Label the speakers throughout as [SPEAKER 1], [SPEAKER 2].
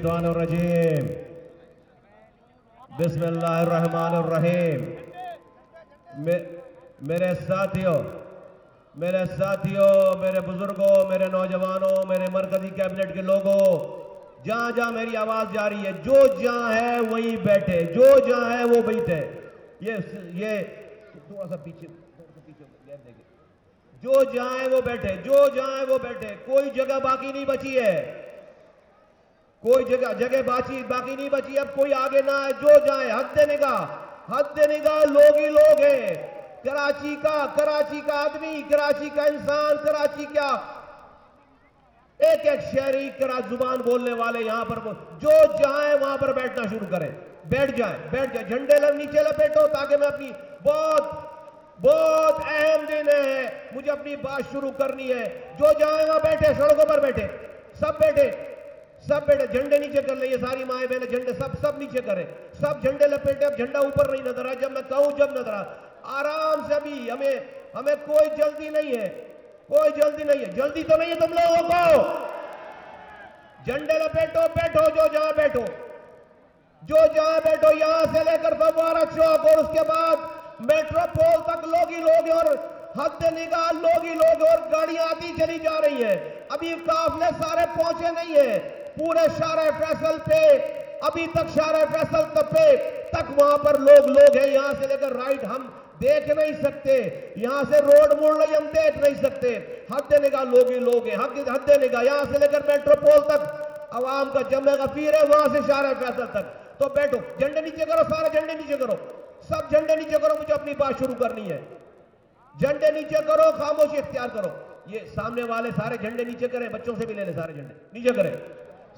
[SPEAKER 1] الشیطان الرجیم بسم اللہ الرحمن الرحیم. میرے ساتھیوں، میرے بزرگوں، میرے نوجوانوں، میرے مرکزی کیبنٹ کے لوگوں، جہاں جہاں میری آواز جا رہی ہے، جو جہاں ہے وہیں بیٹھے، جو جہاں ہے وہ بیٹھے. یہ تھوڑا سا پیچھے دیکھیں. جو جہاں ہے وہ بیٹھے، جو جہاں ہے وہ بیٹھے. کوئی جگہ باقی نہیں بچی ہے، کوئی جگہ باقی نہیں بچی. اب کوئی آگے نہ ہے. جو جائے. حد نگاہ لوگ ہی لوگ ہیں. کراچی کا آدمی، کراچی کا انسان، کراچی کا ایک شہری، زبان بولنے والے یہاں پر جو جہاں ہے وہاں پر بیٹھنا شروع کریں. بیٹھ جائیں. جھنڈے نیچے لپیٹو تاکہ میں اپنی بہت اہم دن ہے، مجھے اپنی بات شروع کرنی ہے. جو جہاں ہے وہاں بیٹھے، سڑکوں پر بیٹھے، سب بیٹھے. جھنڈے نیچے کر لیں. یہ ساری مائیں بہنیں جھنڈے سب نیچے کریں. سب جھنڈے لپیٹے. اب جھنڈا اوپر نہیں نظر آ، جب میں کہوں جب نظر آ. آرام سے. ابھی ہمیں کوئی جلدی نہیں ہے. جلدی تو نہیں ہے تم لوگوں کو. جھنڈے لپیٹو، بیٹھو. جو جہاں بیٹھو. یہاں سے لے کر فوارہ چوک اور اس کے بعد میٹروپول تک لوگ ہی لوگ اور حد نگاہ لوگ ہی لوگ اور گاڑیاں آتی چلی جا رہی ہیں. ابھی قافلے سارے پہنچے نہیں ہیں پورے شارع فیصل پہ. ابھی تک شارع فیصل تک وہاں پر لوگ ہیں. یہاں سے لے کر رائٹ ہم دیکھ نہیں سکتے. یہاں سے روڈ مڑ رہی ہم دیکھ نہیں سکتے. حد نگاہ لوگ ہی لوگ ہیں. حد نگاہ یہاں سے لے کر میٹروپول تک عوام کا جمع غفیر ہے. وہاں سے شارع فیصل تک. تو بیٹھو. جھنڈے نیچے کرو. سارے جھنڈے نیچے کرو. سب جھنڈے نیچے کرو. مجھے اپنی بات شروع کرنی ہے. جھنڈے نیچے کرو. خاموشی اختیار کرو. یہ سامنے والے سارے جھنڈے نیچے کریں. بچوں سے بھی لے لیں. سارے جھنڈے نیچے کریں.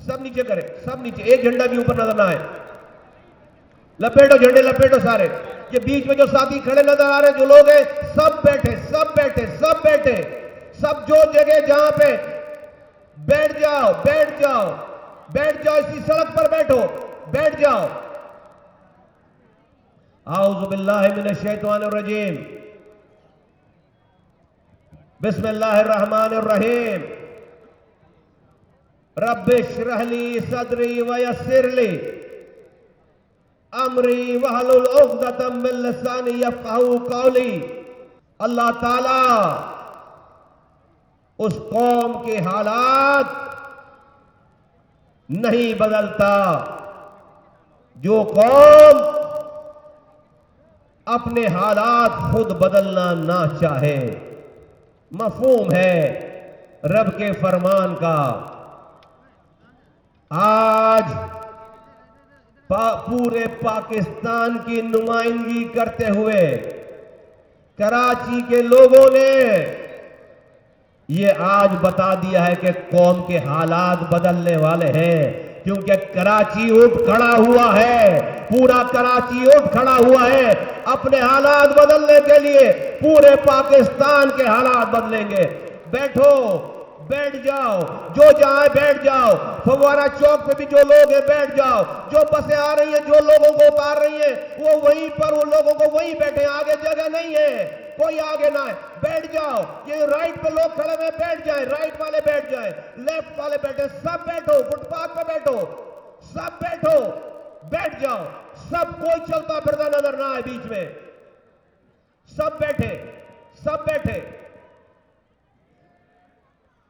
[SPEAKER 1] سب نیچے کریں. سب نیچے. ایک جھنڈا بھی اوپر نظر نہ آئے. لپیٹو جھنڈے. لپیٹو سارے. یہ بیچ میں جو ساتھی کھڑے نظر آ رہے جو لوگ ہیں سب بیٹھے. سب جو جگہ جہاں پہ بیٹھ جاؤ. اسی سڑک پر بیٹھ جاؤ. اعوذ باللہ من الشیطان الرجیم. بسم اللہ الرحمن الرحیم. رب اشرح لی صدری ویسر لی امری واحلل عقدۃ من لسانی یفقہوا قولی. اللہ تعالی اس قوم کے حالات نہیں بدلتا جو قوم اپنے حالات خود بدلنا نہ چاہے. مفہوم ہے رب کے فرمان کا. آج پورے پاکستان کی نمائندگی کرتے ہوئے کراچی کے لوگوں نے یہ آج بتا دیا ہے کہ قوم کے حالات بدلنے والے ہیں. کیونکہ کراچی اٹھ کھڑا ہوا ہے. پورا کراچی اٹھ کھڑا ہوا ہے اپنے حالات بدلنے کے لیے. پورے پاکستان کے حالات بدلیں گے. بیٹھ جاؤ. جو جہاں بیٹھ جاؤ. فوارہ چوک پہ بھی جو لوگ ہیں بیٹھ جاؤ. جو بسیں آ رہی ہیں جو لوگوں کو اتار رہی ہیں وہ وہیں پر وہ لوگوں کو وہیں بیٹھے. آگے جگہ نہیں ہے. کوئی آگے نہ ہے. بیٹھ جاؤ. یہ رائٹ پہ لوگ کھڑے ہوئے بیٹھ جائیں. رائٹ والے بیٹھ جائیں. لیفٹ والے بیٹھے. سب بیٹھو. فٹ پاتھ پہ بیٹھو. سب بیٹھو. بیٹھ جاؤ. سب کوئی چلتا پھرتا نظر نہ آئے بیچ میں. سب بیٹھے.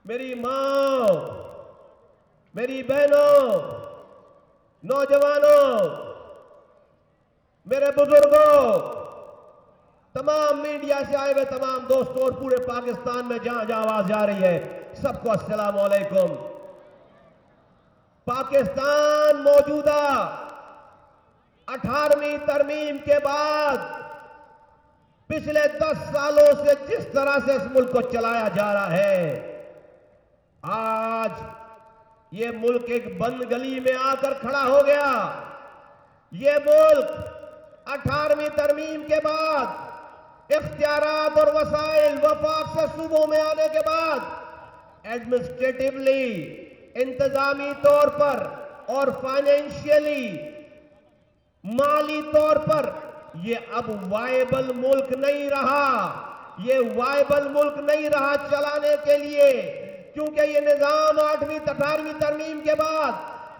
[SPEAKER 1] میری ماں، میری بہنوں، نوجوانوں، میرے بزرگوں، تمام میڈیا سے آئے ہوئے تمام دوستوں اور پورے پاکستان میں جہاں جہاں آواز جا رہی ہے سب کو السلام علیکم. پاکستان موجودہ 18ویں ترمیم کے بعد پچھلے 10 سالوں سے جس طرح سے اس ملک کو چلایا جا رہا ہے، آج یہ ملک ایک بند گلی میں آ کر کھڑا ہو گیا. یہ ملک 18ویں ترمیم کے بعد اختیارات اور وسائل وفاق سے صوبوں میں آنے کے بعد ایڈمنسٹریٹولی، انتظامی طور پر اور فائنینشیلی، مالی طور پر یہ اب وائبل ملک نہیں رہا. یہ وائبل ملک نہیں رہا چلانے کے لیے. کیونکہ یہ نظام 18ویں ترمیم کے بعد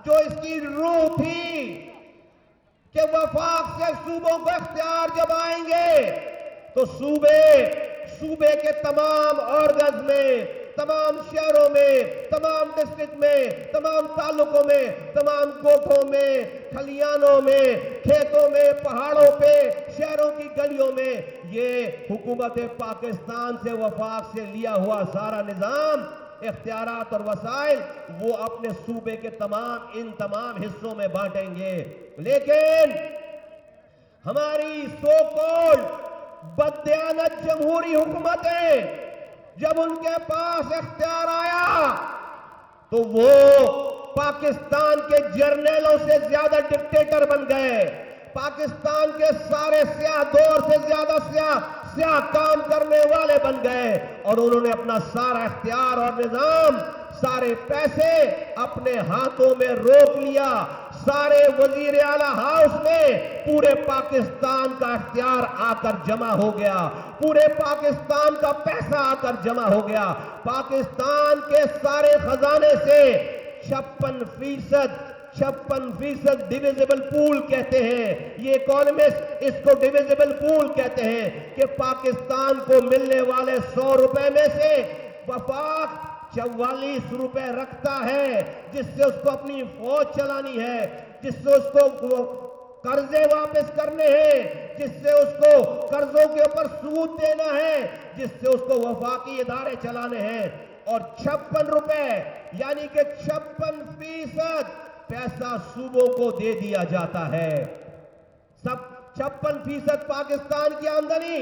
[SPEAKER 1] جو اس کی روح تھی کہ وفاق سے صوبوں کو اختیار جب آئیں گے تو صوبے کے تمام آرگنز میں، تمام شہروں میں، تمام ڈسٹرکٹ میں، تمام تعلقوں میں، تمام کوٹھوں میں، کھلیانوں میں، کھیتوں میں، پہاڑوں پہ، شہروں کی گلیوں میں یہ حکومت پاکستان سے وفاق سے لیا ہوا سارا نظام، اختیارات اور وسائل وہ اپنے صوبے کے تمام حصوں میں بانٹیں گے۔ لیکن ہماری سو کالڈ بددیانت جمہوری حکومتیں جب ان کے پاس اختیار آیا تو وہ پاکستان کے جرنیلوں سے زیادہ ڈکٹیٹر بن گئے، پاکستان کے سارے سیاہ دور سے زیادہ سیاہ کام کرنے والے بن گئے، اور انہوں نے اپنا سارا اختیار اور نظام، سارے پیسے اپنے ہاتھوں میں روک لیا۔ سارے وزیر اعلیٰ ہاؤس میں پورے پاکستان کا اختیار آ کر جمع ہو گیا، پورے پاکستان کا پیسہ آ کر جمع ہو گیا۔ پاکستان کے سارے خزانے سے 56% ڈیویزیبل پول کہتے ہیں، یہ اکانومسٹ اس کو ڈیویزیبل پول کہتے ہیں کہ پاکستان کو ملنے والے 100 روپے میں سے وفاق 44 روپے رکھتا ہے، جس سے اس کو اپنی فوج چلانی ہے، جس سے اس کو قرضے واپس کرنے ہیں، جس سے اس کو قرضوں کے اوپر سود دینا ہے، جس سے اس کو وفاقی ادارے چلانے ہیں، اور 56 روپے یعنی کہ 56% پیسہ صوبوں کو دے دیا جاتا ہے۔ 56% پاکستان کی آمدنی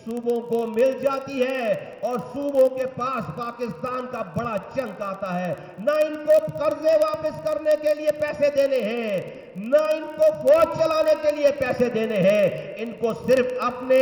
[SPEAKER 1] صوبوں کو مل جاتی ہے، اور صوبوں کے پاس پاکستان کا بڑا چنک آتا ہے۔ نہ ان کو قرضے واپس کرنے کے لیے پیسے دینے ہیں، نہ ان کو فوج چلانے کے لیے پیسے دینے ہیں، ان کو صرف اپنے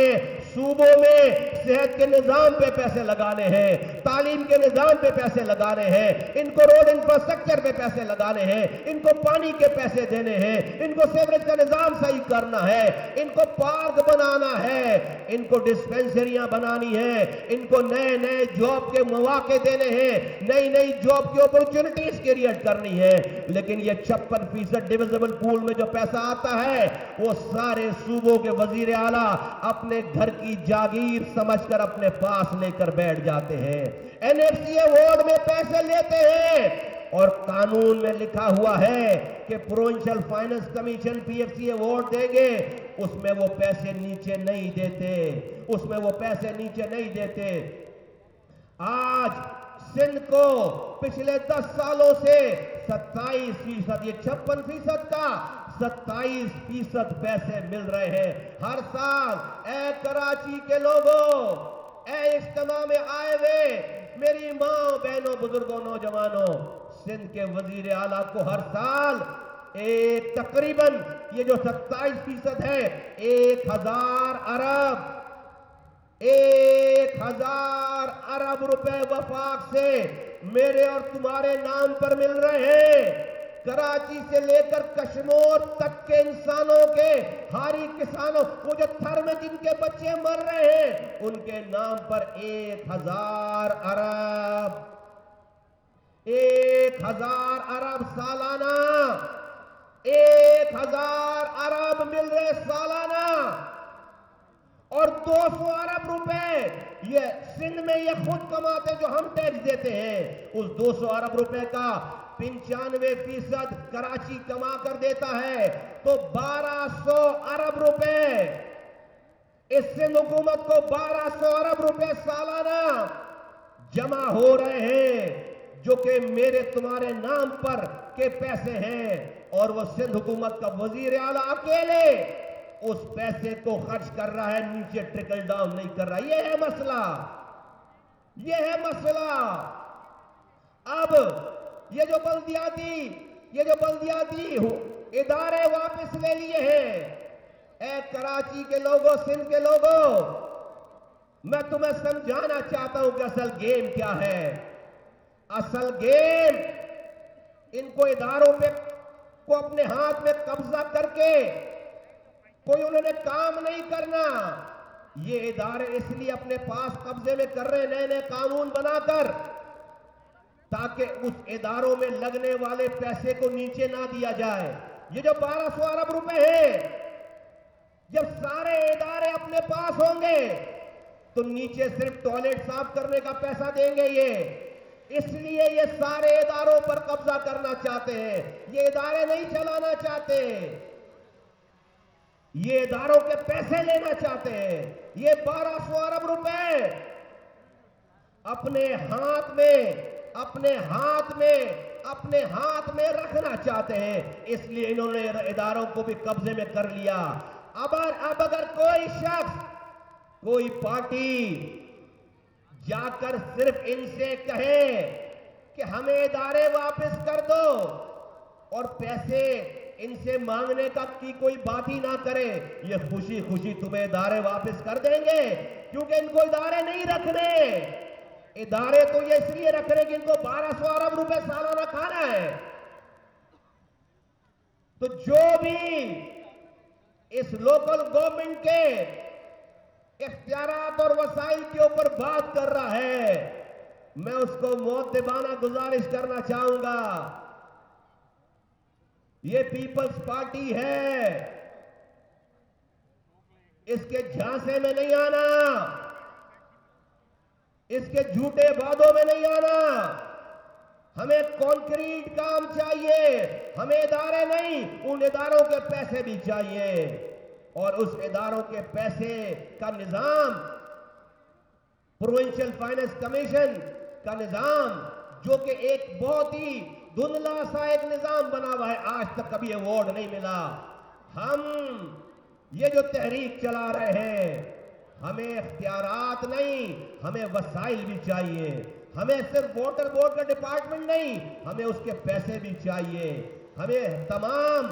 [SPEAKER 1] صوبوں میں صحت کے نظام پہ پیسے لگانے ہیں، تعلیم کے نظام پہ پیسے لگانے ہیں، ان کو روڈ انفراسٹرکچر پہ پیسے لگانے ہیں، ان کو پانی کے پیسے دینے ہیں، ان کو سیوریج کا نظام صحیح کرنا ہے، ان کو پارک بنانا ہے، ان کو ڈسپینسریاں بنانی ہیں، ان کو نئے نئے جاب کے مواقع دینے ہیں، نئی جاب کی اپورچونٹیز کریٹ کرنی ہے۔ لیکن یہ 56% ڈیویزیبل پول میں جو پیسہ آتا ہے وہ سارے صوبوں کے وزیر اعلیٰ اپنے گھر کی جاگیر سمجھ کر اپنے پاس لے کر بیٹھ جاتے ہیں، NFC ایوارڈ میں پیسے لیتے ہیں، اور قانون میں لکھا ہوا ہے کہ provincial finance commission PFC award دیں گے، اس میں وہ پیسے نیچے نہیں دیتے۔ آج سندھ کو پچھلے 10 سالوں سے 27%، یہ 56% کا 27% پیسے مل رہے ہیں ہر سال۔ اے کراچی کے لوگوں، اے اجتماع میں آئے ہوئے میری ماں، بہنوں، بزرگوں، نوجوانوں، سندھ کے وزیر اعلیٰ کو ہر سال تقریباً یہ جو 27% ہے 1000 ارب روپے وفاق سے میرے اور تمہارے نام پر مل رہے ہیں۔ کراچی سے لے کر کشمیر تک کے انسانوں کے، ہاری کسانوں، وہ جو تھر میں جن کے بچے مر رہے ہیں، ان کے نام پر 1000 ارب سالانہ، 1000 ارب مل رہے سالانہ، اور 200 ارب روپے یہ سندھ میں یہ خود کماتے جو ہم ٹیکس دیتے ہیں۔ اس 200 ارب روپے کا 95% کراچی کما کر دیتا ہے، تو 1200 ارب روپے اس سندھ حکومت کو 1200 ارب روپے سالانہ جمع ہو رہے ہیں، جو کہ میرے تمہارے نام پر کے پیسے ہیں، اور وہ سندھ حکومت کا وزیر اعلیٰ اکیلے اس پیسے کو خرچ کر رہا ہے، نیچے ٹرکل ڈاؤن نہیں کر رہا۔ یہ ہے مسئلہ۔ اب یہ جو بلدیاتی ادارے واپس لے لیے ہیں، اے کراچی کے لوگوں، سندھ کے لوگوں، میں تمہیں سمجھانا چاہتا ہوں کہ اصل گیم کیا ہے۔ اصل گیم ان کو اداروں پہ کو اپنے ہاتھ میں قبضہ کر کے کوئی انہوں نے کام نہیں کرنا۔ یہ ادارے اس لیے اپنے پاس قبضے میں کر رہے، نئے نئے قانون بنا کر تاکہ اس اداروں میں لگنے والے پیسے کو نیچے نہ دیا جائے. یہ جو 1200 ارب روپے ہیں، جب سارے ادارے اپنے پاس ہوں گے تو نیچے صرف ٹوائلٹ صاف کرنے کا پیسہ دیں گے. اس لیے یہ سارے اداروں پر قبضہ کرنا چاہتے ہیں. یہ ادارے نہیں چلانا چاہتے، یہ اداروں کے پیسے لینا چاہتے ہیں. یہ 1200 ارب روپے اپنے ہاتھ میں رکھنا چاہتے ہیں. اس لیے انہوں نے اداروں کو بھی قبضے میں کر لیا. اب اگر کوئی شخص، کوئی پارٹی جا کر صرف ان سے کہے کہ ہمیں ادارے واپس کر دو اور پیسے ان سے مانگنے کی کوئی بات ہی نہ کرے، یہ خوشی خوشی تمہیں ادارے واپس کر دیں گے. کیونکہ ان کو ادارے نہیں رکھنے. ادارے تو یہ اس لیے رکھ رہے کہ ان کو 1200 ارب روپے سالانہ کھانا ہے. تو جو بھی اس لوکل گورنمنٹ کے اختیارات اور وسائل کے اوپر بات کر رہا ہے، میں اس کو مؤدبانہ گزارش کرنا چاہوں گا. یہ پیپلز پارٹی ہے، اس کے جھانسے میں نہیں آنا، اس کے جھوٹے وعدوں میں نہیں آنا. ہمیں کانکریٹ کام چاہیے، ہمیں ادارے نہیں، ان اداروں کے پیسے بھی چاہیے. اور اس اداروں کے پیسے کا نظام، پروونشل فائنانس کمیشن کا نظام، جو کہ ایک بہت ہی دھندلا سا ایک نظام بنا ہوا ہے، آج تک کبھی ایوارڈ نہیں ملا. ہم یہ جو تحریک چلا رہے ہیں، ہمیں اختیارات نہیں، ہمیں وسائل بھی چاہیے. ہمیں صرف واٹر بورڈ کا ڈپارٹمنٹ نہیں، ہمیں اس کے پیسے بھی چاہیے. ہمیں تمام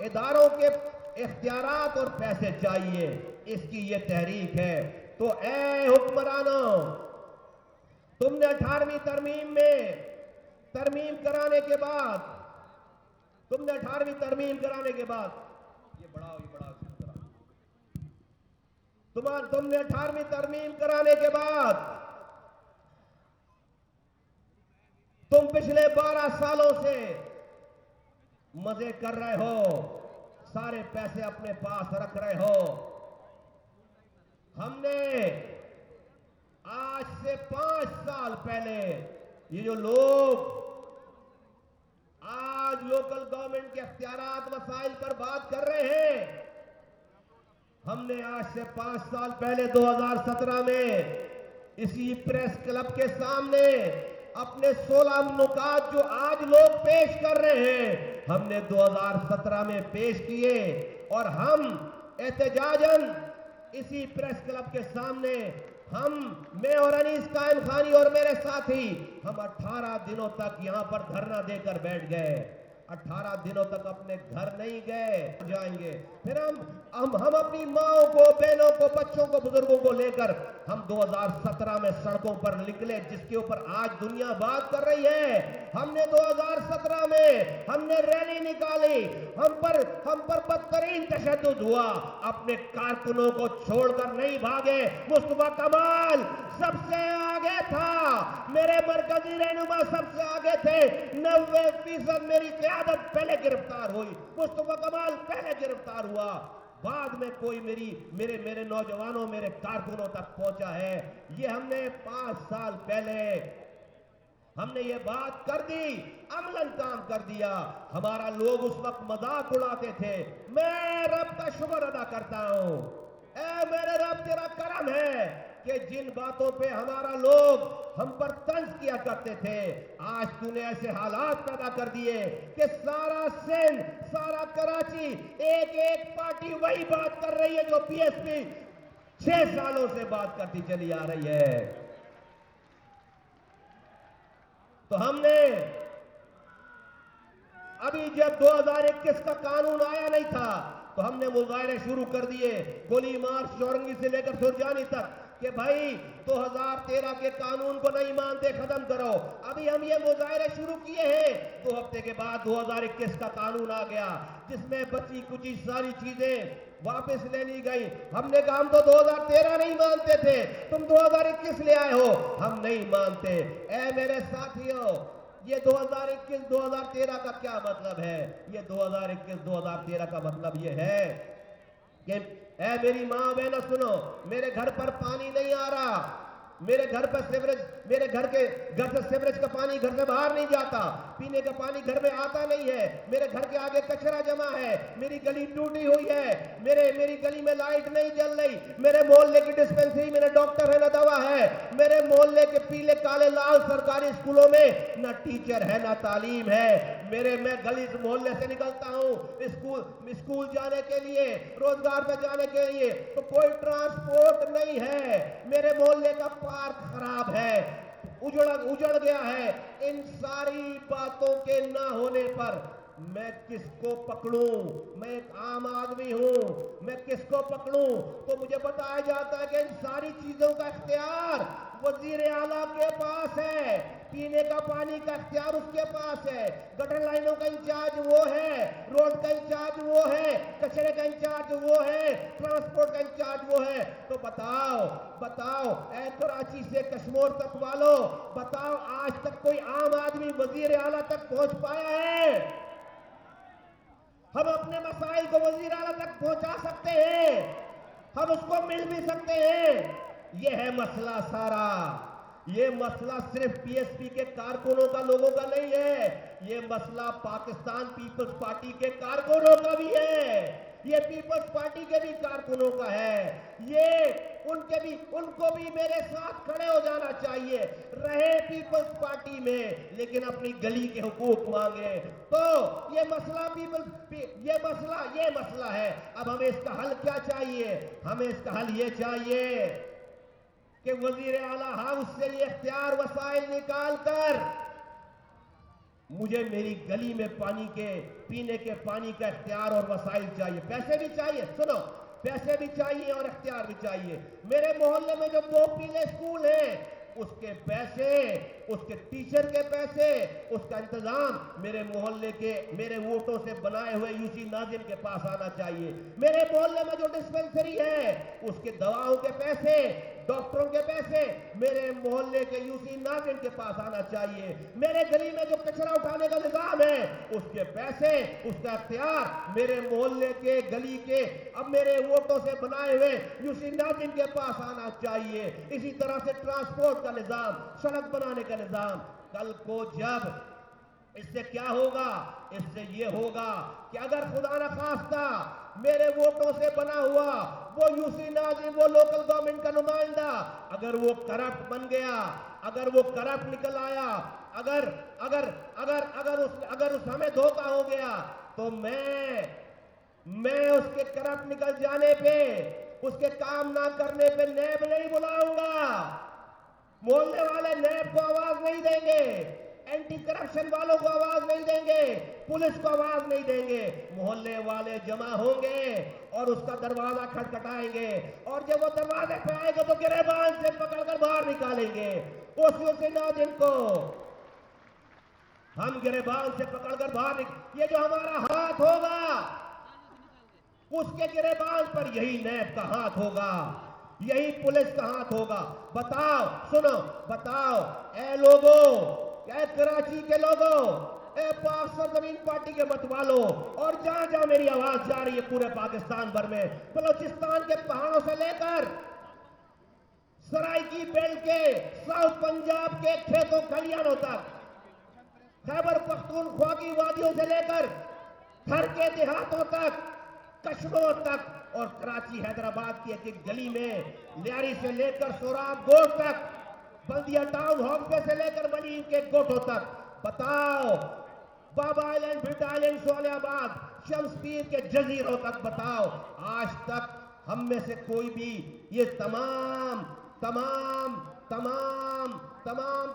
[SPEAKER 1] اداروں کے اختیارات اور پیسے چاہیے. اس کی یہ تحریک ہے. تو اے حکمرانوں، تم نے 18ویں ترمیم میں ترمیم کرانے کے بعد، تم نے 18ویں ترمیم کرانے کے بعد، یہ بڑا تم نے 18ویں ترمیم کرانے کے بعد تم پچھلے 12 سالوں سے مزے کر رہے ہو، سارے پیسے اپنے پاس رکھ رہے ہو. ہم نے آج سے 5 سال پہلے، یہ جو لوگ آج لوکل گورنمنٹ کے اختیارات وسائل پر بات کر رہے ہیں، ہم نے آج سے 5 سال پہلے 2017 میں اسی پریس کلب کے سامنے اپنے 16 نکات جو آج لوگ پیش کر رہے ہیں، ہم نے 2017 میں پیش کیے. اور ہم احتجاجاً اسی پریس کلب کے سامنے میں اور انیس قائم خانی اور میرے ساتھی، ہم 18 دنوں تک یہاں پر دھرنا دے کر بیٹھ گئے. 18 دنوں تک اپنے گھر نہیں گئے. جائیں گے پھر ہم اپنی ماں کو، بہنوں کو، بچوں کو، بزرگوں کو لے کر ہم 2017 میں سڑکوں پر نکلے، جس کے اوپر آج دنیا بات کر رہی ہے. ہم نے 2017 میں ہم نے ریلی نکالی، ہم پر بدترین تشدد ہوا. اپنے کارکنوں کو چھوڑ کر نہیں بھاگے. مصطفیٰ کمال سب سے آگے تھا، میرے مرکزی رہنما سب سے آگے تھے. 90% میری قیادت پہلے گرفتار ہوئی، مصطفیٰ کمال پہلے گرفتار ہوا. بعد میں کوئی میرے نوجوانوں، میرے کارکنوں تک پہنچا ہے. یہ ہم نے 5 سال پہلے ہم نے یہ بات کر دی، عملاً کام کر دیا. ہمارا لوگ اس وقت مذاق اڑاتے تھے. میں رب کا شکر ادا کرتا ہوں، اے میرے رب تیرا کرم ہے کہ جن باتوں پہ ہمارا لوگ ہم پر طنز کیا کرتے تھے، آج تو نے ایسے حالات پیدا کر دیے کہ سارا سندھ، سارا کراچی، ایک پارٹی وہی بات کر رہی ہے جو پی ایس پی 6 سالوں سے بات کرتی چلی آ رہی ہے. تو ہم نے ابھی جب 2021 کا قانون آیا نہیں تھا تو ہم نے مظاہرے شروع کر دیے، گولی مارچ چورنگی سے لے کر سرجانی تک، کہ بھائی 2013 کے قانون کو نہیں مانتے، ختم کرو. ابھی ہم یہ مظاہرے شروع کیے ہیں، 2 ہفتے کے بعد 2021 کا قانون آ گیا، جس میں بچی کچی ساری چیزیں واپس لے لی گئی. ہم نے کہا ہم تو 2013 نہیں مانتے تھے، تم 2021 لے آئے ہو، ہم نہیں مانتے. اے میرے ساتھیوں، یہ 2021-2013 کا کیا مطلب ہے؟ یہ 2021-2013 کا مطلب یہ ہے کہ اے میری ماں بہنوں سنو، میرے گھر پر پانی نہیں آ رہا، میرے گھر پر سیوریج، میرے گھر سے سیوریج کا پانی گھر سے باہر نہیں جاتا، پینے کا پانی گھر میں آتا نہیں ہے، میرے گھر کے آگے کچرا جمع ہے، میری گلی ٹوٹی ہوئی ہے، میری گلی میں لائٹ نہیں جل رہی، میرے محلے کی ڈسپنسری میں نہ ڈاکٹر ہے نہ دوا ہے، میرے محلے کے پیلے کالے لال سرکاری اسکولوں میں نہ ٹیچر ہے نہ تعلیم ہے، میں گلی سے محلے سے نکلتا ہوں اسکول جانے کے لیے، روزگار پہ جانے کے لیے، تو کوئی ٹرانسپورٹ نہیں ہے، میرے محلے کا پارک خراب ہے، اجڑ گیا ہے۔ ان ساری باتوں کے نہ ہونے پر میں کس کو پکڑوں؟ میں ایک عام آدمی ہوں، میں کس کو پکڑوں؟ تو مجھے بتایا جاتا ہے کہ ان ساری چیزوں کا اختیار وزیر اعلیٰ کے پاس ہے، پینے کا پانی کا اختیار اس کے پاس ہے، گٹر لائنوں کا انچارج وہ ہے، روڈ کا انچارج وہ ہے، کچرے کا انچارج وہ ہے، ٹرانسپورٹ کا انچارج وہ ہے۔ تو بتاؤ اے کراچی سے کشمیر تک والوں، بتاؤ آج تک کوئی عام آدمی وزیر اعلیٰ تک پہنچ پایا ہے؟ ہم اپنے مسائل کو وزیر اعلیٰ تک پہنچا سکتے ہیں، ہم اس کو مل بھی سکتے ہیں۔ یہ ہے مسئلہ سارا، یہ مسئلہ صرف پی ایس پی کے کارکنوں کا، لوگوں کا نہیں ہے، یہ مسئلہ پاکستان پیپلز پارٹی کے کارکنوں کا بھی ہے، یہ پیپلز پارٹی کے بھی کارکنوں کا ہے، یہ ان کو بھی میرے ساتھ کھڑے ہو جانا چاہیے، رہے پیپلز پارٹی میں لیکن اپنی گلی کے حقوق مانگے۔ تو یہ مسئلہ ہے۔ اب ہمیں اس کا حل کیا چاہیے؟ ہمیں اس کا حل یہ چاہیے کہ وزیر اعلیٰ ہاؤس سے یہ اختیار وسائل نکال کر مجھے میری گلی میں پینے کے پانی کا اختیار اور وسائل چاہیے، پیسے بھی چاہیے، سنو، پیسے بھی چاہیے اور اختیار بھی چاہیے۔ میرے محلے میں جو 2 پیلے اسکول ہیں، اس کے پیسے، اس کے ٹیچر کے پیسے، اس کا انتظام میرے محلے کے، میرے ووٹوں سے بنائے ہوئے یو سی ناظم کے پاس آنا چاہیے۔ میرے محلے میں جو ڈسپنسری ہے، اس کے دواؤں کے پیسے، ڈاکٹروں کے پیسے میرے محلے کے یو سی ناظم کے پاس آنا چاہیے۔ میرے گلی میں جو کچرا اٹھانے کا نظام ہے، اس کے پیسے، اس کا اختیار میرے محلے کے، گلی کے، اب میرے ووٹوں سے بنائے ہوئے یو سی ناظم کے پاس آنا چاہیے۔ اسی طرح سے ٹرانسپورٹ کا نظام، سڑک بنانے کا نظام۔ کل کو جب اس سے کیا ہوگا؟ اس سے یہ ہوگا کہ اگر خدا نخواستہ میرے ووٹوں سے بنا ہوا وہ یو سی ناظم، وہ لوکل گورنمنٹ کا نمائندہ، اگر وہ کرپٹ بن گیا، اگر وہ کرپٹ نکل آیا، اگر اس ہمیں دھوکہ ہو گیا، تو میں اس کے کرپٹ نکل جانے پہ، اس کے کام نہ کرنے پہ نیب نہیں بلاؤں گا، محلے والے نیب کو آواز نہیں دیں گے، اینٹی کرپشن والوں کو آواز نہیں دیں گے، پولیس کو آواز نہیں دیں گے، محلے والے جمع ہوں گے اور اس کا دروازہ کھٹکھٹائیں گے، اور جب وہ دروازے پہ آئے گا تو گریبان سے پکڑ کر باہر نکالیں گے اس یو سی ناظم کو، ہم گریبان سے پکڑ کر باہر یہ جو ہمارا ہاتھ ہوگا اس کے گریبان پر یہی نیب کا ہاتھ ہوگا، یہی پولیس کا ہاتھ ہوگا۔ بتاؤ، سنو، بتاؤ اے لوگوں، اے کراچی کے لوگوں، اے پاک سرزمین پارٹی کے مت والوں، اور جہاں جہاں میری آواز جا رہی ہے پورے پاکستان بھر میں، بلوچستان کے پہاڑوں سے لے کر سرائکی بیلٹ کے، ساؤتھ پنجاب کے کھیتوں کھلیانوں تک، خیبر پختونخوا کی وادیوں سے لے کر گھر کے دیہاتوں تک، کشمیر تک، اور کراچی حیدرآباد کی ایک ایک گلی میں، لیاری سے لے کر سوراب گوٹ تک، بلدیہ ٹاؤن ہال پہ سے لے کر ملیم کے گوٹوں تک، بتاؤ بابا آئلینڈ، بھٹ آئلینڈ، سوالے آباد، شمس پیر کے جزیروں تک، بتاؤ آج تک ہم میں سے کوئی بھی یہ تمام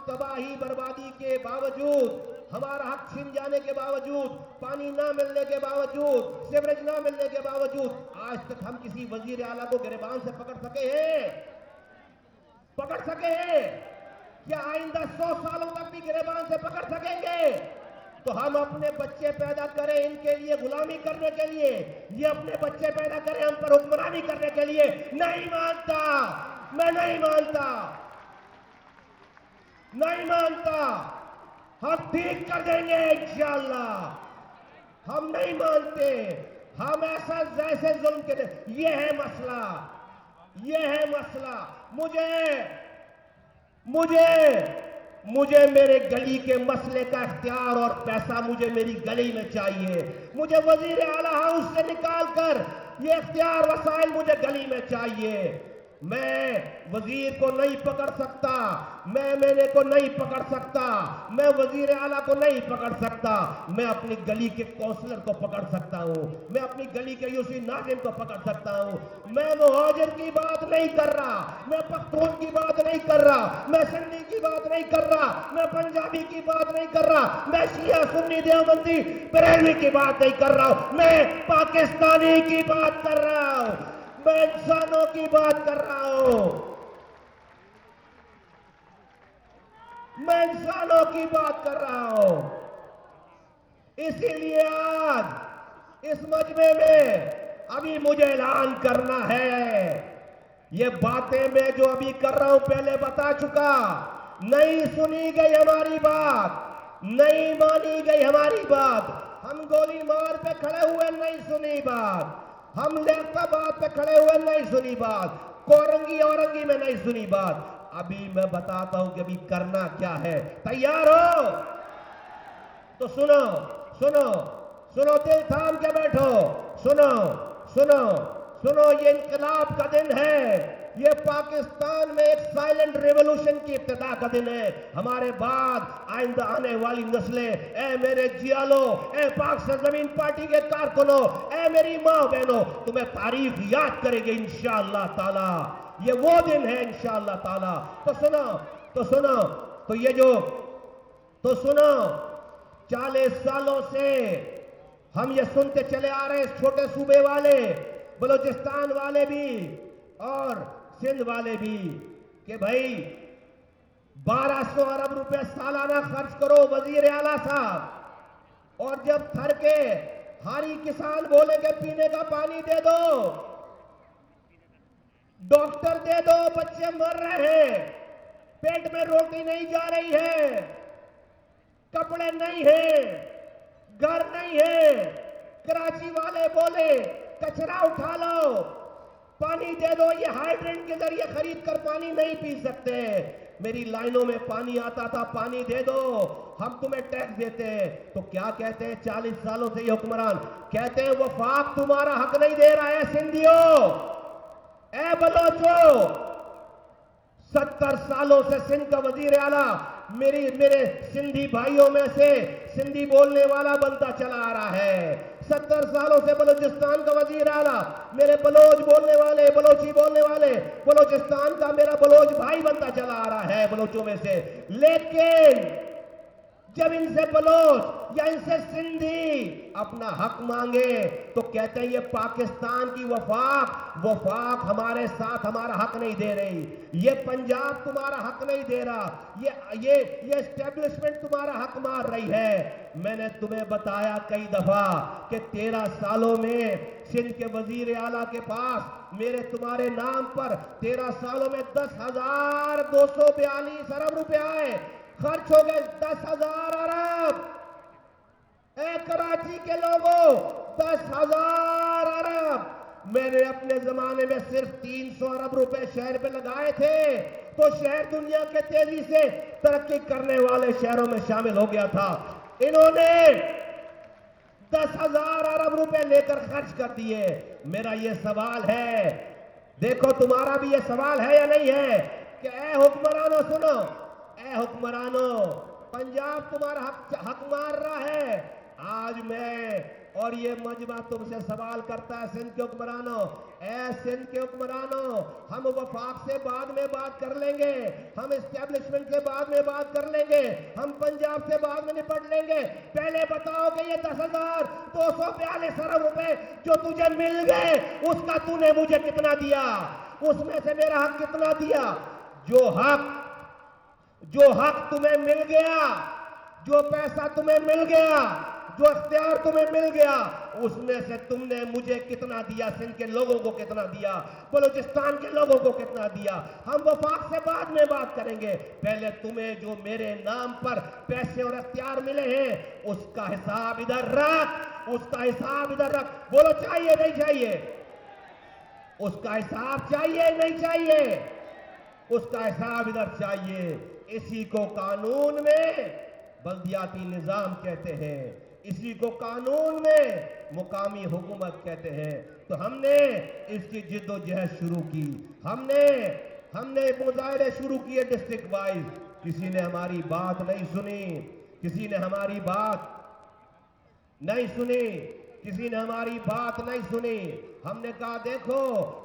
[SPEAKER 1] تباہی بربادی کے باوجود، ہمارا حق چھن جانے کے باوجود، پانی نہ ملنے کے باوجود، سیوریج نہ ملنے کے باوجود، آج تک ہم کسی وزیر اعلیٰ کو گریبان سے پکڑ سکے ہیں؟ کیا آئندہ 100 سالوں تک بھی گریبان سے پکڑ سکیں گے؟ تو ہم اپنے بچے پیدا کریں ان کے لیے غلامی کرنے کے لیے، یہ اپنے بچے پیدا کریں ہم پر حکمرانی کرنے کے لیے؟ نہیں مانتا، میں نہیں مانتا، نہیں مانتا۔ ہم ٹھیک کر دیں گے انشاءاللہ. ہم نہیں مانتے ہم ایسا جیسے ظلم کے دیں. یہ ہے مسئلہ, یہ ہے مسئلہ. مجھے میرے گلی کے مسئلے کا اختیار اور پیسہ مجھے میری گلی میں چاہیے. مجھے وزیر اعلیٰ ہاؤس سے نکال کر یہ اختیار وسائل مجھے گلی میں چاہیے. میں وزیر کو نہیں پکڑ سکتا, میں کو نہیں پکڑ سکتا, میں وزیر اعلیٰ کو نہیں پکڑ سکتا. میں اپنی گلی کے کونسلر کو پکڑ سکتا ہوں, میں اپنی گلی کے یوسی ناظم کو پکڑ سکتا ہوں. میں مہاجر کی بات نہیں کر رہا, میں پختون کی بات نہیں کر رہا, میں سندھی کی بات نہیں کر رہا, میں پنجابی کی بات نہیں کر رہا, میں شیعہ سنی دیوبندی بریلوی کی بات نہیں کر رہا ہوں. میں پاکستانی کی بات کر رہا ہوں, میں انسانوں کی بات کر رہا ہوں, میں انسانوں کی بات کر رہا ہوں. اسی لیے آج اس مجمع میں ابھی مجھے اعلان کرنا ہے. یہ باتیں میں جو ابھی کر رہا ہوں پہلے بتا چکا. نہیں سنی گئی ہماری بات, نہیں مانی گئی ہماری بات. ہم گولی مار پہ کھڑے ہوئے نہیں سنی بات, ہم لیاقت آباد پہ کھڑے ہوئے نہیں سنی بات, کورنگی اورنگی میں نہیں سنی بات. ابھی میں بتاتا ہوں کہ ابھی کرنا کیا ہے. تیار ہو تو سنو سنو سنو, دل تھام کے بیٹھو. سنو سنو سنو, یہ انقلاب کا دن ہے. یہ پاکستان میں ایک سائلنٹ ریولوشن کی ابتدا کا دن ہے. ہمارے بعد آئندہ آنے والی نسلیں, اے میرے جیالو, اے پاک سرزمین پارٹی کے کارکنوں, اے میری ماں بہنوں, تمہیں تاریخ یاد کرے گی انشاءاللہ تعالی. یہ وہ دن ہے انشاءاللہ تعالی. تو سنو تو یہ جو تو سنو, 40 سالوں سے ہم یہ سنتے چلے آ رہے, اس چھوٹے صوبے والے, بلوچستان والے بھی اور سندھ والے بھی, کہ بھائی 1200 ارب روپے سالانہ خرچ کرو وزیر اعلیٰ صاحب, اور جب تھر کے ہاری کسان بولیں گے پینے کا پانی دے دو, ڈاکٹر دے دو, بچے مر رہے ہیں, پیٹ میں روٹی نہیں جا رہی ہے, کپڑے نہیں ہیں, گھر نہیں ہے, کراچی والے بولے کچرا اٹھا لو, پانی دے دو. یہ ہائیڈرنٹ کے ذریعے خرید کر پانی نہیں پی سکتے. میری لائنوں میں پانی آتا تھا, پانی دے دو, ہم تمہیں ٹیکس دیتے ہیں. تو کیا کہتے ہیں 40 سالوں سے یہ حکمران, کہتے ہیں وفاق تمہارا حق نہیں دے رہا ہے سندھیوں, اے بلوچو. 70 سالوں سے سندھ کا وزیر اعلیٰ میرے سندھی بھائیوں میں سے سندھی بولنے والا بنتا چلا آ رہا ہے. 70 سالوں سے بلوچستان کا وزیر اعلیٰ میرے بلوچ بولنے والے, بلوچی بولنے والے, بلوچستان کا میرا بلوچ بھائی بنتا چلا آ رہا ہے بلوچوں میں سے. لیکن جب ان سے بلوچ یا ان سے سندھی اپنا حق مانگے تو کہتے ہیں یہ پاکستان کی وفاق ہمارے ساتھ ہمارا حق نہیں دے رہی, یہ پنجاب تمہارا حق نہیں دے رہا, یہ اسٹیبلشمنٹ تمہارا حق مار رہی ہے. میں نے تمہیں بتایا کئی دفعہ کہ 13 سالوں میں سندھ کے وزیر اعلیٰ کے پاس میرے تمہارے نام پر 13 سالوں میں 10,242 ارب روپے آئے, خرچ ہو گئے 10,000 ارب. اے کراچی کے لوگوں 10,000 ارب. میں نے اپنے زمانے میں صرف 300 ارب روپے شہر پہ لگائے تھے تو شہر دنیا کے تیزی سے ترقی کرنے والے شہروں میں شامل ہو گیا تھا. انہوں نے 10,000 ارب روپے لے کر خرچ کر دیے. میرا یہ سوال ہے, دیکھو تمہارا بھی یہ سوال ہے یا نہیں ہے, کہ اے حکمرانوں سنو, اے حکمرانوں, پنجاب تمہارا حق مار رہا ہے. آج میں اور یہ مجمع تم سے سوال کرتا ہے سندھ کے حکمرانوں, اے سندھ کے حکمرانوں, ہم وفاق سے بعد میں بات کر لیں گے, ہم اسٹیبلشمنٹ سے بعد میں بات کر لیں گے, ہم پنجاب سے بعد میں نپٹ لیں گے. پہلے بتاؤ کہ یہ 10,242 ارب روپے جو تجھے مل گئے اس کا تو نے مجھے کتنا دیا, اس میں سے میرا حق کتنا دیا. جو حق تمہیں مل گیا, جو پیسہ تمہیں مل گیا, جو اختیار تمہیں مل گیا اس میں سے تم نے مجھے کتنا دیا، سندھ کے لوگوں کو کتنا دیا، بلوچستان کے لوگوں کو کتنا دیا؟ ہم وفاق سے بعد میں بات کریں گے، پہلے تمہیں جو میرے نام پر پیسے اور اختیار ملے ہیں اس کا حساب ادھر رکھ، اس کا حساب ادھر رکھ۔ بولو چاہیے نہیں چاہیے؟ اس کا حساب چاہیے نہیں چاہیے؟ اس کا حساب ادھر چاہیے۔ اسی کو قانون میں بلدیاتی نظام کہتے ہیں، اسی کو قانون میں مقامی حکومت کہتے ہیں۔ تو ہم نے اس کی جد و جہد شروع کی، ہم نے مظاہرے شروع کیے ڈسٹرکٹ وائز، کسی نے ہماری بات نہیں سنی، کسی نے ہماری بات نہیں سنی، کسی نے ہماری بات نہیں سنی۔ ہم نے کہا دیکھو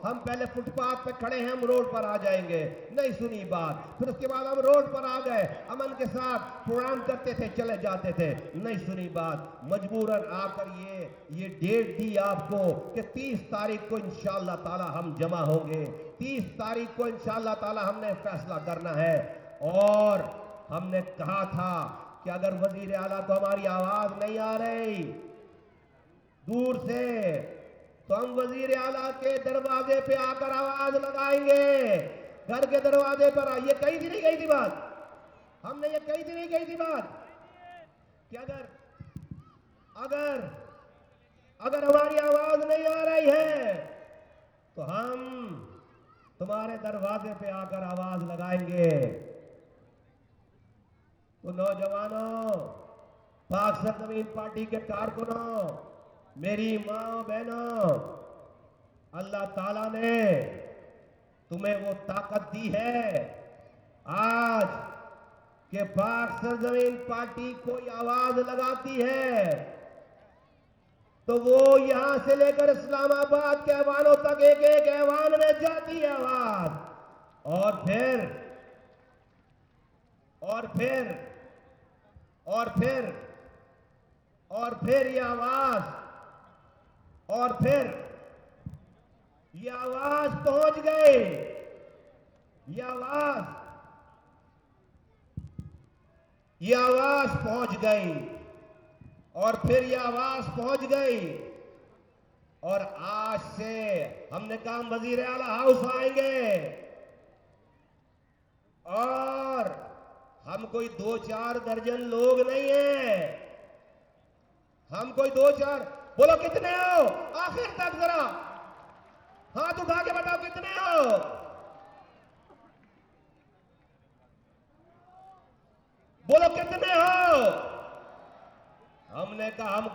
[SPEAKER 1] ہم پہلے فٹ پاتھ پہ کھڑے ہیں، ہم روڈ پر آ جائیں گے، نہیں سنی بات۔ پھر اس کے بعد ہم روڈ پر آ گئے، امن کے ساتھ پروگرام کرتے تھے، چلے جاتے تھے، نہیں سنی بات۔ مجبوراً آ کر یہ ڈیٹ دی آپ کو کہ 30 تاریخ کو انشاءاللہ تعالی ہم جمع ہوں گے، 30 تاریخ کو انشاءاللہ تعالی ہم نے فیصلہ کرنا ہے۔ اور ہم نے کہا تھا کہ اگر وزیر اعلیٰ کو ہماری آواز نہیں آ رہی دور سے تو ہم وزیر اعلیٰ کے دروازے پہ آ کر آواز لگائیں گے، گھر کے دروازے پر۔ یہ کہی تھی نہیں کہی تھی بات؟ ہم نے یہ کہی تھی نہیں کہی تھی بات کہ اگر ہماری آواز نہیں آ رہی ہے تو ہم تمہارے دروازے پہ آ کر آواز لگائیں گے۔ تو نوجوانوں، پاک سرزمین پارٹی کے کارکنوں، میری ماں بہنوں، اللہ تعالیٰ نے تمہیں وہ طاقت دی ہے آج کہ پاک سرزمین پارٹی کوئی آواز لگاتی ہے تو وہ یہاں سے لے کر اسلام آباد کے ایوانوں تک ایک ایک ایوان میں جاتی ہے آواز، اور پھر یہ آواز پہنچ گئی، یہ آواز پہنچ گئی، اور پھر یہ آواز پہنچ گئی۔ اور آج سے ہم نے کہا ہم وزیر اعلیٰ ہاؤس آئیں گے، اور ہم کوئی 2-4 درجن لوگ نہیں ہیں، ہم کوئی 2-4، بولو کتنے ہو آخر تک، ذرا ہاتھ اٹھا کے بتاؤ کتنے ہو؟ بولو کتنے ہو؟ ہم نے کہا ہم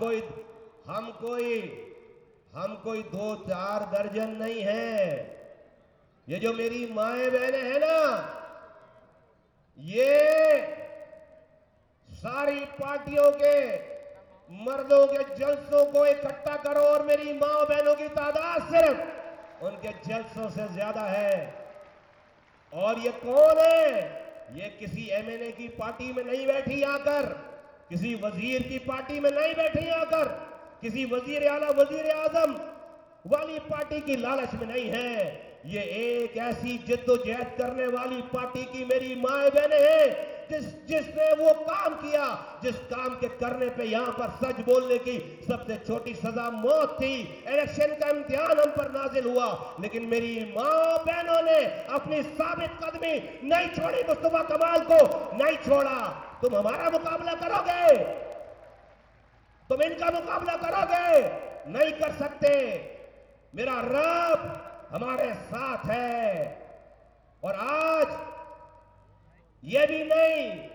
[SPEAKER 1] کوئی 2-4 درجن نہیں ہیں۔ یہ جو میری مائیں بہنیں ہیں نا، یہ ساری پارٹیوں کے مردوں کے جلسوں کو اکٹھا کرو اور میری ماں بہنوں کی تعداد صرف ان کے جلسوں سے زیادہ ہے۔ اور یہ کون ہے؟ یہ کسی ایم این اے کی پارٹی میں نہیں بیٹھی آ کر، کسی وزیر کی پارٹی میں نہیں بیٹھی آ کر، کسی وزیر اعلیٰ وزیر اعظم والی پارٹی کی لالچ میں نہیں ہے۔ یہ ایک ایسی جد و جہد کرنے والی پارٹی کی میری مائیں بہنیں ہیں جس نے وہ کام کیا جس کام کے کرنے پہ یہاں پر سچ بولنے کی سب سے چھوٹی سزا موت تھی۔ الیکشن کا امتحان ہم پر نازل ہوا، لیکن میری ماں بہنوں نے اپنی ثابت قدمی نہیں چھوڑی، مصطفیٰ کمال کو نہیں چھوڑا۔ تم ہمارا مقابلہ کرو گے؟ تم ان کا مقابلہ کرو گے؟ نہیں کر سکتے۔ میرا رب ہمارے ساتھ ہے۔ اور آج یہ بھی نہیں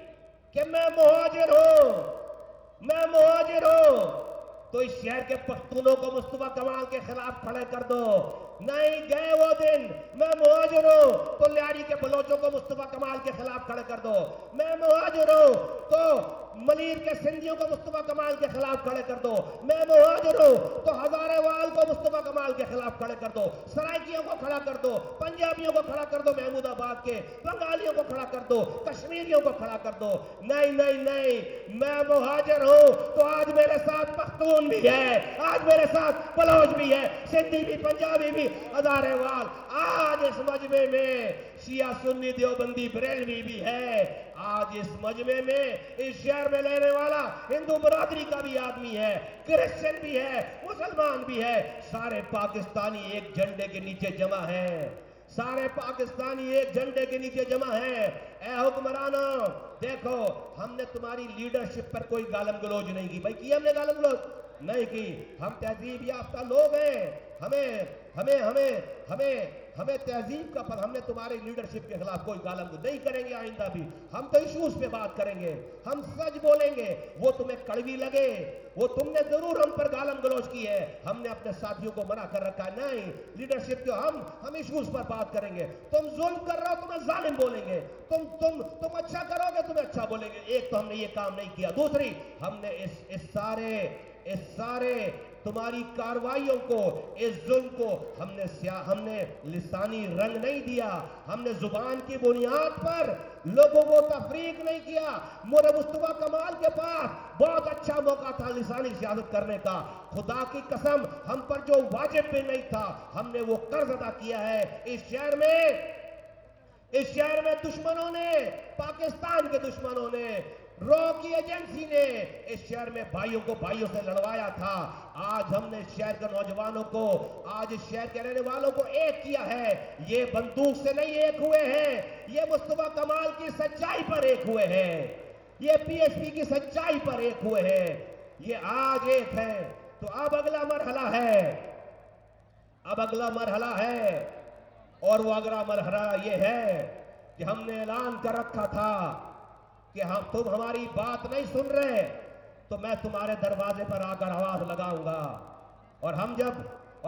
[SPEAKER 1] کہ میں مہاجر ہوں تو اس شہر کے پختونوں کو مصطفیٰ کمال کے خلاف کھڑے کر دو۔ نہیں گئے وہ دن، میں مہاجر ہوں تو لیاری کے بلوچوں کو مصطفیٰ کمال کے خلاف کھڑے کر دو۔ میں مہاجر ہوں تو ملیر کے سندھیوں کو مصطفیٰ کمال کے خلاف کھڑے کر دو۔ میں مہاجر ہوں تو ہزارے وال کو مصطفیٰ کمال کے خلاف کھڑے کر دو۔ سرائکیوں کو کھڑا کر دو، پنجابیوں کو کھڑا کر دو، محمود آباد کے بنگالیوں کو کھڑا کر دو، کشمیریوں کو کھڑا کر دو۔ نہیں نہیں نہیں، میں مہاجر ہوں تو آج میرے ساتھ پختون بھی ہے، آج میرے ساتھ بلوچ بھی ہے، سندھی بھی، پنجابی بھی، ہزارے وال۔ آج اس مجمع میں شیعہ سنی دیوبندی بریلوی بھی ہے۔ آج اس مجمع میں اس شہر میں لینے والا ہندو برادری کا بھی آدمی ہے، کرسچن بھی ہے، مسلمان بھی ہے، سارے پاکستانی ایک جھنڈے کے نیچے جمع ہیں، سارے پاکستانی ایک جھنڈے کے نیچے جمع ہیں۔ اے حکمرانوں، دیکھو ہم نے تمہاری لیڈرشپ پر کوئی گالم گلوچ نہیں کی، بھائی کی ہم نے گالم گلوچ نہیں کی، ہم تہذیب یافتہ لوگ ہیں، ہمیں تہذیب کا پر، ہم نے تمہارے لیڈرشپ کے خلاف کوئی گالم گلوچ نہیں کریں گے آئندہ بھی، ہم تو ایشوز پہ بات کریں گے، ہم سچ بولیں گے، وہ تمہیں کڑوی لگے، وہ تم نے ضرور ہم پر گالم گلوچ کی ہے، ہم نے اپنے ساتھیوں کو منع کر رکھا ہے، نہیں لیڈرشپ کے ہم ایشوز پر بات کریں گے، تم ظلم کر رہے ہو تمہیں ظالم بولیں گے، تم اچھا کرو گے تمہیں اچھا بولیں گے، ایک تو ہم نے یہ کام نہیں کیا، دوسری ہم نے اس سارے تمہاری کاروائیوں کو، اس ظلم کو ہم نے لسانی رنگ نہیں دیا، ہم نے زبان کی بنیاد پر لوگوں کو تفریق نہیں کیا۔ مور مصطفیٰ کمال کے پاس بہت اچھا موقع تھا لسانی سیاست کرنے کا، خدا کی قسم ہم پر جو واجب بھی نہیں تھا ہم نے وہ قرض ادا کیا ہے۔ اس شہر میں دشمنوں نے، پاکستان کے دشمنوں نے، رو کی ایجنسی نے اس شہر میں بھائیوں کو بھائیوں سے لڑوایا تھا۔ آج ہم نے اس شہر کے نوجوانوں کو، آج اس شہر کے رہنے والوں کو ایک کیا ہے، یہ بندوق سے نہیں ایک ہوئے ہیں، یہ مصطفیٰ کمال کی سچائی پر ایک ہوئے ہیں، یہ پی ایس پی کی سچائی پر ایک ہوئے ہیں، یہ آج ایک ہے۔ تو اب اگلا مرحلہ ہے اور وہ اگلا مرحلہ یہ ہے کہ ہم نے اعلان کر رکھا تھا کہ تم ہماری بات نہیں سن رہے تو میں تمہارے دروازے پر آ کر آواز لگاؤں گا، اور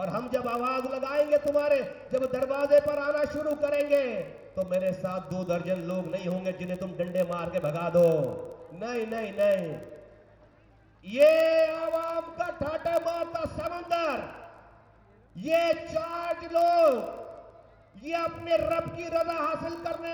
[SPEAKER 1] ہم جب آواز لگائیں گے تمہارے، جب دروازے پر آنا شروع کریں گے تو میرے ساتھ 2 درجن لوگ نہیں ہوں گے جنہیں تم ڈنڈے مار کے بھگا دو، نہیں، یہ عوام کا ٹھاٹا مارتا سمندر، یہ چارج لوگ، یہ اپنے رب کی رضا حاصل کرنے